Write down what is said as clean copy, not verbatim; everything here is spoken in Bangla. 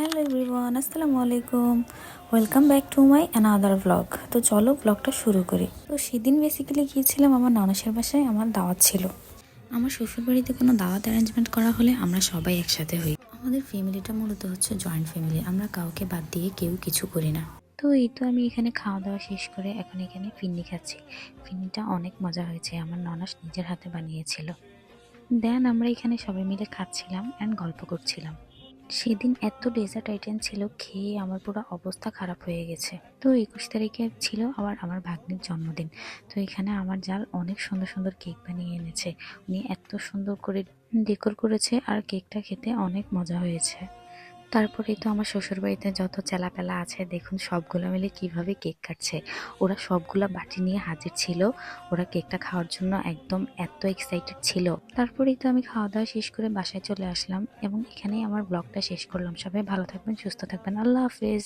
হ্যালো এভরিওয়ান, আসসালামু আলাইকুম। Welcome back to my another blog. তো চলো ব্লগটা শুরু করি। তো সেদিন বেসিক্যালি গিয়েছিলাম আমার নানাসের বাসায়, আমার দাওয়াত ছিল। আমার শ্বশুরবাড়িতে কোনো দাওয়াত অ্যারেঞ্জমেন্ট করা হলে আমরা সবাই একসাথে হই। আমাদের ফ্যামিলিটা মূলত হচ্ছে জয়েন্ট ফ্যামিলি, আমরা কাউকে বাদ দিয়ে কেউ কিছু করি না। তো এই তো আমি এখানে খাওয়া দাওয়া শেষ করে এখন এখানে ফিন্নি খাচ্ছি। ফিন্নিটা অনেক মজা হয়েছে, আমার ননাস নিজের হাতে বানিয়েছিল। দেন আমরা এখানে সবাই মিলে খাচ্ছিলাম অ্যান্ড গল্প করছিলাম। সেদিন এত ডেজার্ট আইটেম ছিল, খেয়ে আমার পুরো অবস্থা খারাপ হয়ে গেছে। তো 21 তারিখে ছিল আবার আমার ভাগ্নির জন্মদিন। তো এখানে আমার জাল অনেক সুন্দর সুন্দর কেক বানিয়ে এনেছে। উনি এত সুন্দর করে ডেকোর করেছে আর কেকটা খেতে অনেক মজা হয়েছে। তারপরেই তো আমার শ্বশুরবাড়িতে যত চেলাপেলা আছে দেখুন সবগুলো মিলে কিভাবে কেক কাটছে। ওরা সবগুলা বাটি নিয়ে হাজির ছিল, ওরা কেকটা খাওয়ার জন্য একদম এত এক্সাইটেড ছিল। তারপরেই তো আমি খাওয়া দাওয়া শেষ করে বাসায় চলে আসলাম এবং এখানেই আমার ব্লগটা শেষ করলাম। সবাই ভালো থাকবেন, সুস্থ থাকবেন, আল্লাহ হাফেজ।